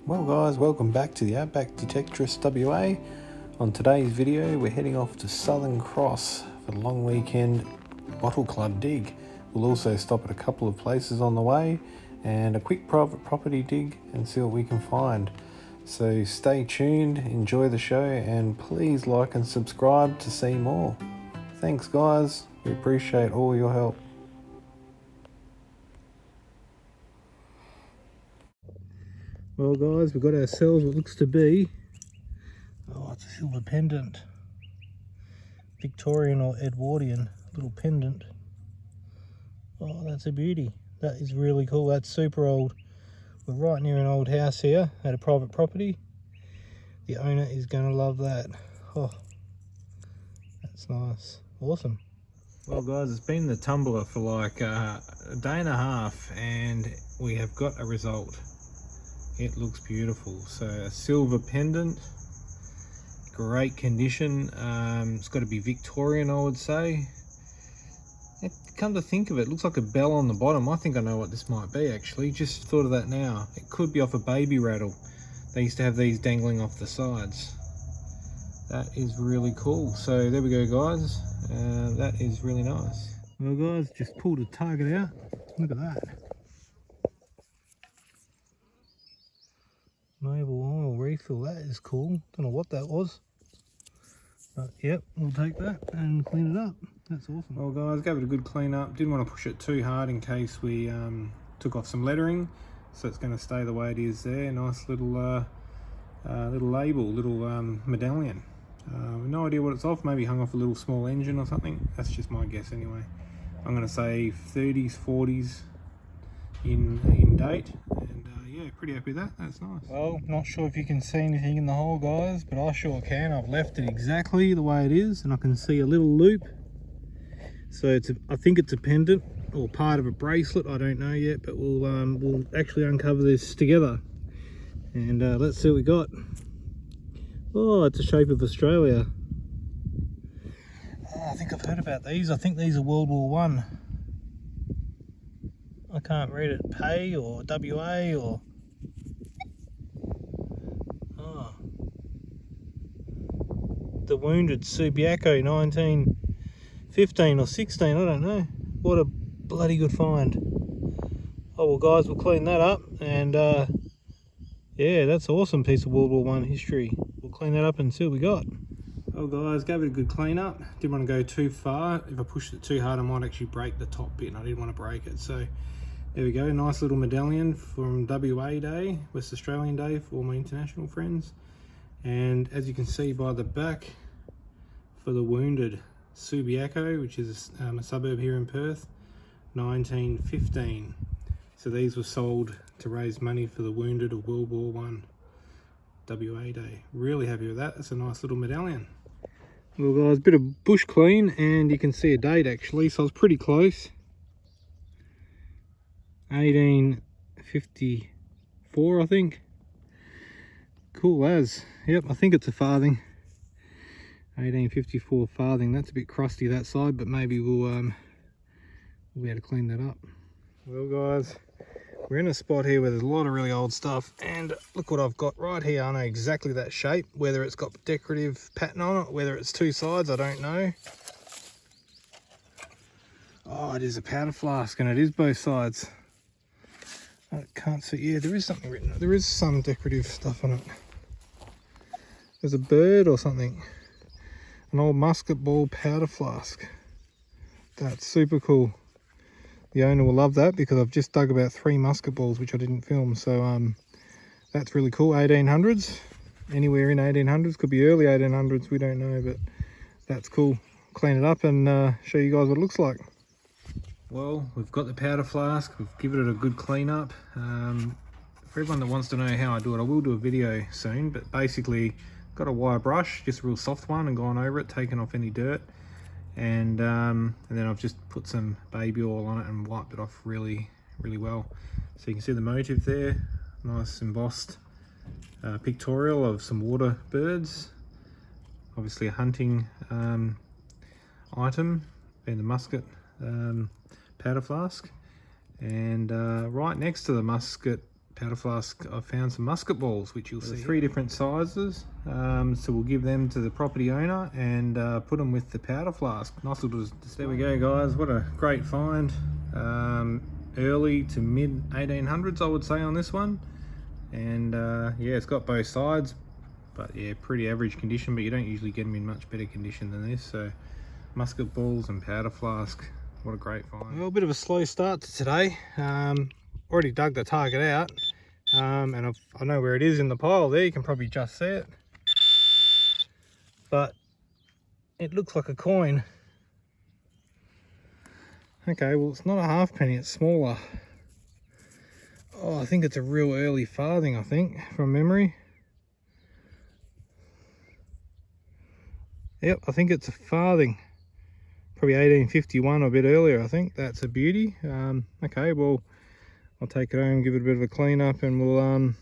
Well guys, welcome back to the Outback Detectorist WA. On today's video we're heading off to Southern Cross for the long weekend bottle club dig. We'll also stop at a couple of places on the way and a quick private property dig and see what we can find. So stay tuned, enjoy the show, and please like and subscribe to see more. Thanks guys, we appreciate all your help. Well guys, we've got ourselves what looks to be, it's a silver pendant. Victorian or Edwardian little pendant. Oh, that's a beauty. That is really cool. That's super old. We're right near an old house here at a private property. The owner is going to love that. Oh, that's nice. Awesome. Well guys, it's been the tumbler for like a day and a half and we have got a result. It looks beautiful. So a silver pendant, great condition. It's got to be Victorian, I would say. Come to think of it, looks like a bell on the bottom. I think I know what this might be actually. Just thought of that now. It could be off a baby rattle. They used to have these dangling off the sides. That is really cool. So there we go guys. That is really nice. Well guys, just pulled a target out. Look at that. Naval oil refill, that is cool. Don't know what that was. But yep, we'll take that and clean it up. That's awesome. Well guys, gave it a good clean up. Didn't want to push it too hard in case we took off some lettering. So it's going to stay the way it is there. Nice little little label, little medallion. No idea what it's off. Maybe hung off a little small engine or something. That's just my guess anyway. I'm going to say 30s, 40s in date. And yeah, pretty happy with that. That's nice. Well, not sure if you can see anything in the hole guys, but I sure can. I've left it exactly the way it is and I can see a little loop. So I think it's a pendant or part of a bracelet, I don't know yet, but we'll actually uncover this together and let's see what we got. Oh, it's the shape of Australia. Oh, I think I've heard about these. I think these are World War One. I can't read it. Pay or WA or... Oh. The Wounded Subiaco 1915 or 16, I don't know. What a bloody good find. Oh well guys, we'll clean that up and yeah, that's an awesome piece of World War One history. We'll clean that up and see what we got. Oh guys, gave it a good clean up. Didn't want to go too far. If I pushed it too hard I might actually break the top bit and I didn't want to break it. So there we go, nice little medallion from WA Day, West Australian Day for all my international friends. And as you can see by the back, for the Wounded Subiaco, which is a suburb here in Perth, 1915. So these were sold to raise money for the wounded of World War One, WA Day. Really happy with that. That's a nice little medallion. Well guys, bit of bush clean and you can see a date actually, so I was pretty close. 1854 I think. Cool as. Yep, I think it's a farthing. 1854 farthing. That's a bit crusty that side, but maybe we'll be able to clean that up. Well guys, we're in a spot here where there's a lot of really old stuff and look what I've got right here. I know exactly that shape, whether it's got decorative pattern on it, whether it's two sides, I don't know. Oh, it is a powder flask and it is both sides. I can't see. Yeah, there is something written. There is some decorative stuff on it. There's a bird or something. An old musket ball powder flask. That's super cool. The owner will love that because I've just dug about 3 musket balls which I didn't film. So that's really cool. 1800s. Anywhere in 1800s. Could be early 1800s. We don't know, but that's cool. Clean it up and show you guys what it looks like. Well, we've got the powder flask, we've given it a good clean up. For everyone that wants to know how I do it, I will do a video soon, but basically got a wire brush, just a real soft one, and gone over it, taken off any dirt, and then I've just put some baby oil on it and wiped it off really well. So you can see the motif there, nice embossed pictorial of some water birds, obviously a hunting item, being the musket powder flask, and right next to the musket powder flask, I've found some musket balls, which you'll see. 3 different sizes, so we'll give them to the property owner and put them with the powder flask. Nice little, there we go guys, what a great find. Early to mid 1800s I would say on this one, and yeah, it's got both sides, but yeah, pretty average condition, but you don't usually get them in much better condition than this. So musket balls and powder flask, what a great find. Well, a bit of a slow start to today. Already dug the target out, and I know where it is in the pile there, you can probably just see it, but it looks like a coin. Okay, well it's not a halfpenny, it's smaller. Oh, I think it's a real early farthing, I think, from memory. Yep, I think it's a farthing. Probably 1851 or a bit earlier, I think. That's a beauty. Okay, well, I'll take it home, give it a bit of a clean up, and we'll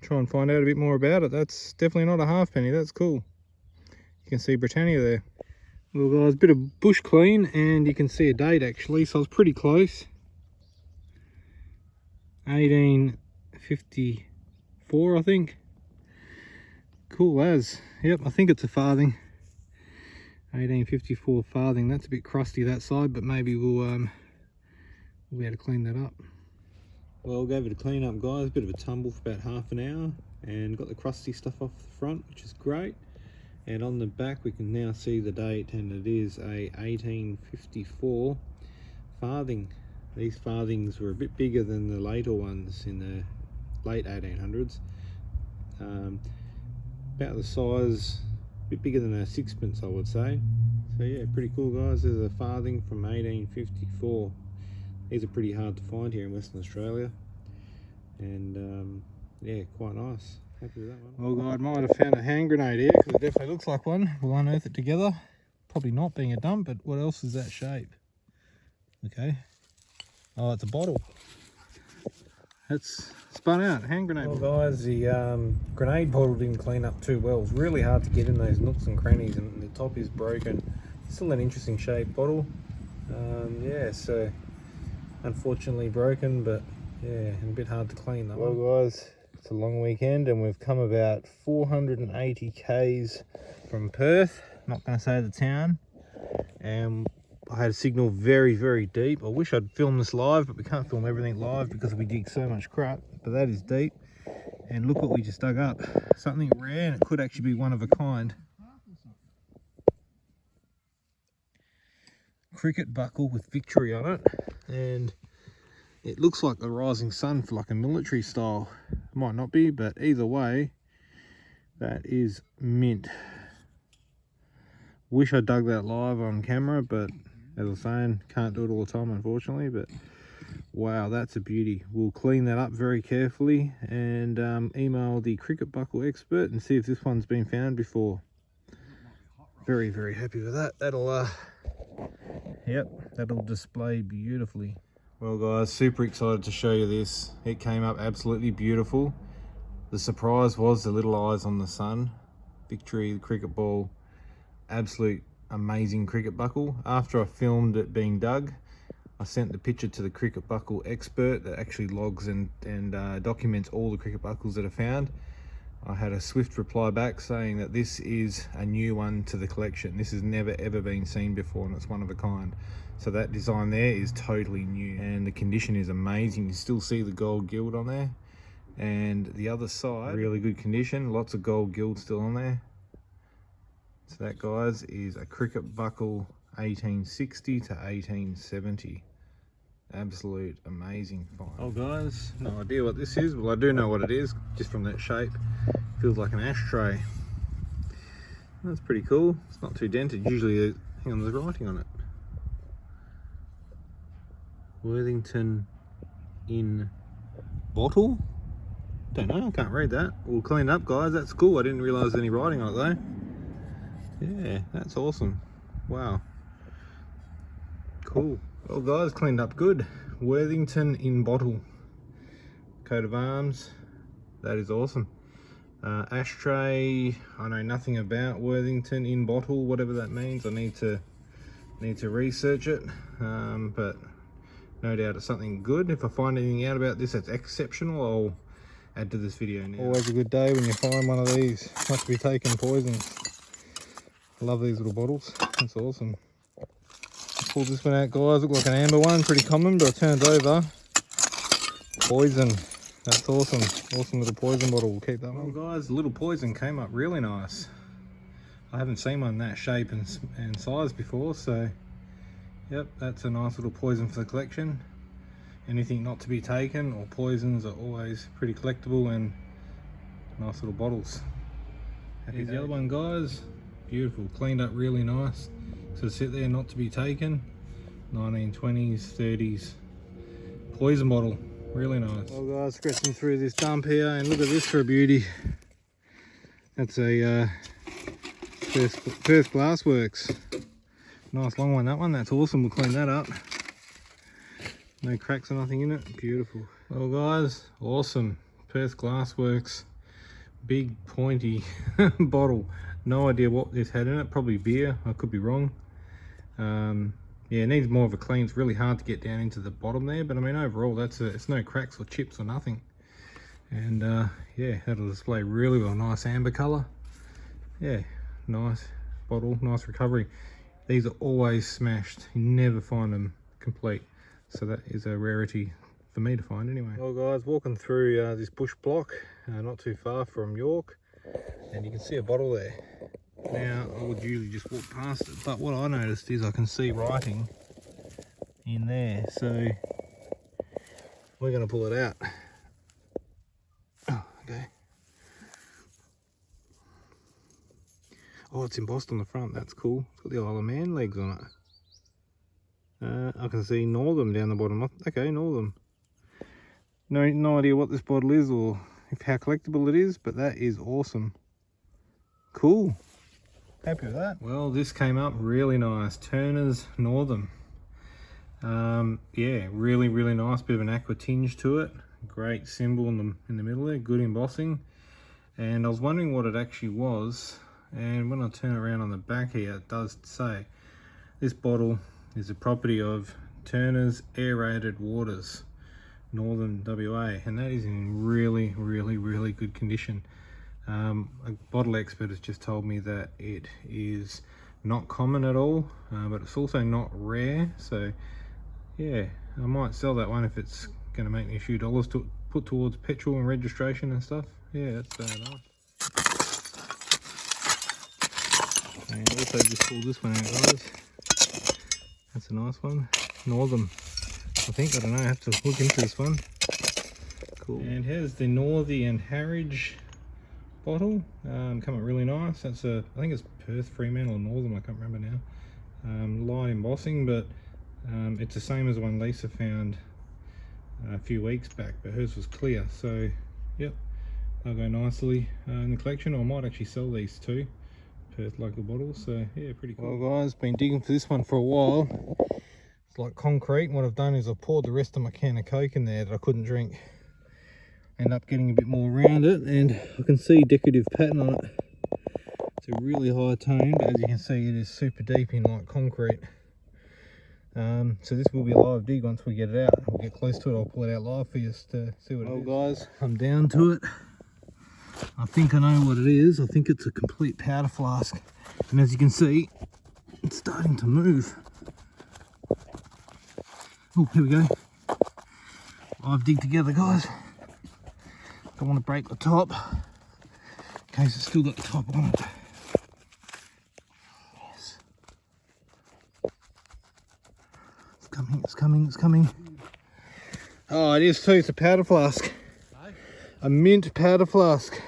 try and find out a bit more about it. That's definitely not a halfpenny, that's cool. You can see Britannia there. Well guys, a bit of bush clean, and you can see a date actually, so I was pretty close. 1854 I think. Cool as. Yep, I think it's a farthing. 1854 farthing. That's a bit crusty that side, but maybe we'll be able to clean that up. Well, gave it a clean up guys, bit of a tumble for about half an hour, and got the crusty stuff off the front, which is great. And on the back we can now see the date, and it is a 1854 farthing. These farthings were a bit bigger than the later ones in the late 1800s. About the size, a bit bigger than a sixpence I would say. So yeah, pretty cool guys. There's a farthing from 1854. These are pretty hard to find here in Western Australia, and yeah, quite nice. Happy with that one. Well guys, might have found a hand grenade here, because it definitely looks like one. We'll unearth it together. Probably not being a dump, but what else is that shape? Okay. Oh, it's a bottle. It's spun out, hand grenade. Well guys, the grenade bottle didn't clean up too well. It's really hard to get in those nooks and crannies, and the top is broken. Still an interesting shaped bottle. Yeah, so unfortunately broken, but yeah, and a bit hard to clean that one. Well guys, it's a long weekend, and we've come about 480 k's from Perth. Not going to say the town. And I had a signal very, very deep. I wish I'd filmed this live, but we can't film everything live because we dig so much crap. But that is deep. And look what we just dug up. Something rare, and it could actually be one of a kind. Cricket buckle with Victory on it. And it looks like the rising sun for like a military style. Might not be, but either way, that is mint. Wish I dug that live on camera, but as I was saying, can't do it all the time unfortunately. But wow, that's a beauty. We'll clean that up very carefully and email the cricket buckle expert and see if this one's been found before. Very, very happy with that. That'll yep, that'll display beautifully. Well guys, super excited to show you this. It came up absolutely beautiful. The surprise was the little eyes on the sun. Victory, the cricket ball, absolute amazing cricket buckle. After I filmed it being dug, I sent the picture to the cricket buckle expert that actually logs and documents all the cricket buckles that are found. I had a swift reply back saying that this is a new one to the collection. This has never ever been seen before, and it's one of a kind. So that design there is totally new, and the condition is amazing. You still see the gold gild on there, and the other side, really good condition, lots of gold gild still on there. So that guys is a cricket buckle 1860 to 1870. Absolute amazing find. Oh guys, no idea what this is. Well, I do know what it is just from that shape. Feels like an ashtray. That's pretty cool. It's not too dented. Usually, hang on, there's writing on it. Worthington in bottle. Don't know, I can't read that. We'll clean it up guys, that's cool. I didn't realise any writing on it though. Yeah, that's awesome. Wow. Cool. Well guys, cleaned up good. Worthington in bottle. Coat of arms. That is awesome. Ashtray, I know nothing about Worthington in bottle, whatever that means. I need to research it. But no doubt it's something good. If I find anything out about this that's exceptional, I'll add to this video now. Always a good day when you find one of these. Not to be taking poisons. I love these little bottles. That's awesome. Pull this one out, guys. Look like an amber one, pretty common, but I turned over. Poison. That's awesome. Awesome little poison bottle. We'll keep that one. Well, guys, the little poison came up really nice. I haven't seen one that shape and size before, so yep, that's a nice little poison for the collection. Anything not to be taken or poisons are always pretty collectible and nice little bottles. Here's the other one, guys. Beautiful, cleaned up really nice. So sit there, not to be taken. 1920s, 30s poison bottle, really nice. Well, guys, scratching through this dump here, and look at this for a beauty. That's a Perth Glassworks. Nice long one, that one. That's awesome. We'll clean that up. No cracks or nothing in it. Beautiful. Well, guys, awesome. Perth Glassworks, big pointy bottle. No idea what this had in it. Probably beer. I could be wrong. Yeah, it needs more of a clean. It's really hard to get down into the bottom there, but I mean overall it's no cracks or chips or nothing. And yeah, that'll display really well. Nice amber color. Yeah, nice bottle, nice recovery. These are always smashed. You never find them complete, so that is a rarity for me to find anyway. Well, guys, walking through this bush block not too far from York, and you can see a bottle there. Now, I would usually just walk past it, but what I noticed is I can see writing in there, so we're going to pull it out. Oh, okay. Oh, it's embossed on the front. That's cool. It's got the Isle of Man legs on it. I can see Northam down the bottom. Okay, Northam. No idea what this bottle is or how collectible it is, but that is awesome. Cool. Happy with that. Well, this came up really nice. Turner's Northam. Yeah, really nice. Bit of an aqua tinge to it. Great symbol in the middle there. Good embossing. And I was wondering what it actually was. And when I turn it around on the back here, it does say this bottle is a property of Turner's Aerated Waters, Northern WA, and that is in really good condition. A bottle expert has just told me that it is not common at all, but it's also not rare. So yeah, I might sell that one if it's going to make me a few dollars to put towards petrol and registration and stuff. Yeah, that's nice. And also just pull this one out, guys. That's a nice one. Northam, I think. I don't know, I have to look into this one. Cool. And here's the Northey and Harwich bottle. Come out really nice. That's I think it's Perth, Fremantle or Northam, I can't remember now. Light embossing, but it's the same as the one Lisa found a few weeks back, but hers was clear. So yep, they'll go nicely in the collection. Or I might actually sell these too. Perth local bottles, so yeah, pretty cool. Well, guys, been digging for this one for a while. It's like concrete, and what I've done is I've poured the rest of my can of Coke in there that I couldn't drink. End up getting a bit more around it, and I can see decorative pattern on it. It's a really high tone, but as you can see, it is super deep in like concrete. So this will be a live dig once we get it out. We'll get close to it, I'll pull it out live for you to see what it is. Well, guys, I'm down to it. I think I know what it is. I think it's a complete powder flask, and as you can see, it's starting to move. Oh, here we go. I've digged together, guys. Don't want to break the top in case it's still got the top on it. Yes. It's coming, it's coming, it's coming. Oh, it is too. It's a powder flask. A mint powder flask.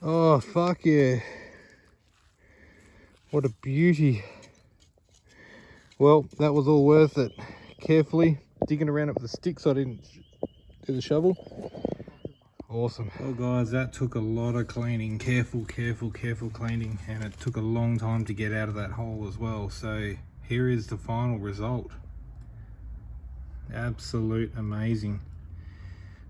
Oh, fuck yeah. What a beauty. Well, that was all worth it. Carefully digging around it with a stick so I didn't do the shovel. Awesome. Well, guys, that took a lot of cleaning. Careful cleaning, and it took a long time to get out of that hole as well. So here is the final result. Absolute amazing.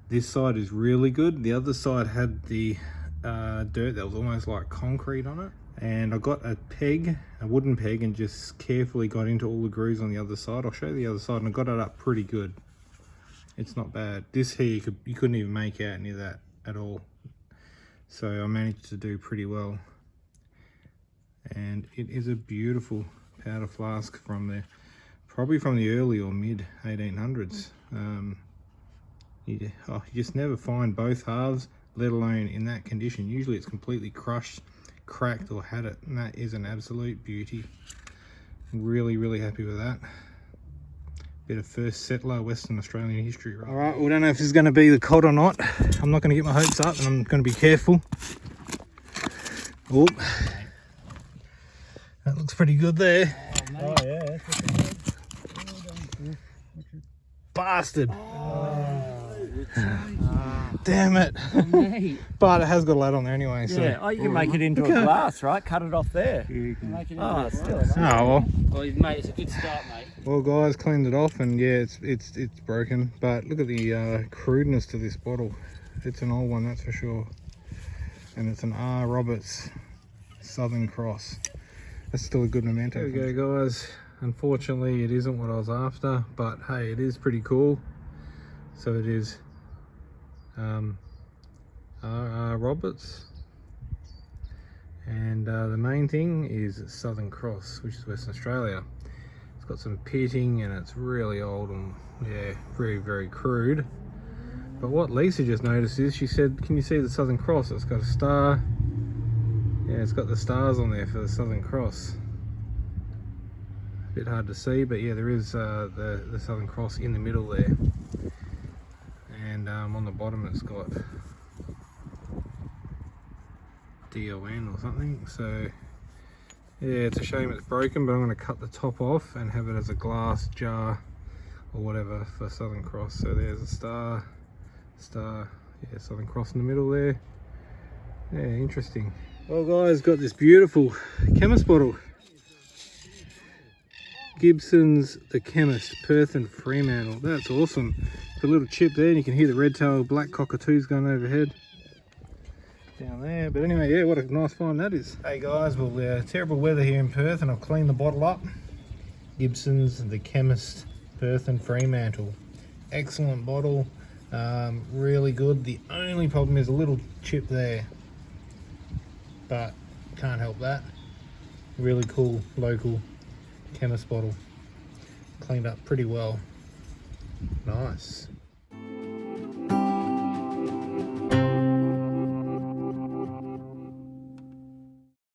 This side is really good. The other side had the dirt that was almost like concrete on it, and I got a peg, a wooden peg, and just carefully got into all the grooves on the other side. I'll show you the other side, and I got it up pretty good. It's not bad. This here you couldn't even make out any of that at all. So I managed to do pretty well. And it is a beautiful powder flask from there, probably from the early or mid 1800s. You just never find both halves, let alone in that condition. Usually it's completely crushed, cracked, or had it, and that is an absolute beauty. Really, really happy with that. Bit of first settler Western Australian history, right? All right, we don't know if this is going to be the cod or not. I'm not going to get my hopes up, and I'm going to be careful. Oh, that looks pretty good there. Oh yeah. Bastard! Oh, Damn it! But it has got a lad on there anyway. So. yeah. Oh, you can make it into a glass, right? Cut it off there. You can make it Oh, still. Oh well. Well, mate, it's a good start, mate. Well, guys, cleaned it off, and yeah, it's broken. But look at the crudeness to this bottle. It's an old one, that's for sure. And it's an R. Roberts Southern Cross. That's still a good memento. There we go, guys. Unfortunately, it isn't what I was after, but hey, it is pretty cool. So it is R. Roberts. And the main thing is Southern Cross, which is Western Australia. It's got some pitting and it's really old and yeah, very, very crude. But what Lisa just noticed is she said, can you see the Southern Cross? It's got a star. Yeah, it's got the stars on there for the Southern Cross. A bit hard to see, but yeah, there is the Southern Cross in the middle there. And on the bottom it's got DON or something. So yeah, it's a shame it's broken, but I'm going to cut the top off and have it as a glass jar or whatever for Southern Cross. So there's a star, yeah, Southern Cross in the middle there. Yeah, interesting. Well guys, got this beautiful chemist bottle. Gibson's The Chemist, Perth and Fremantle. That's awesome. Got a little chip there and you can hear the red-tailed black cockatoos going overhead. Down there, but anyway, yeah, what a nice find that is. Hey guys, well, terrible weather here in Perth and I've cleaned the bottle up. Gibson's The Chemist, Perth and Fremantle. Excellent bottle, really good. The only problem is a little chip there, but can't help that. Really cool local chemist bottle, cleaned up pretty well. Nice.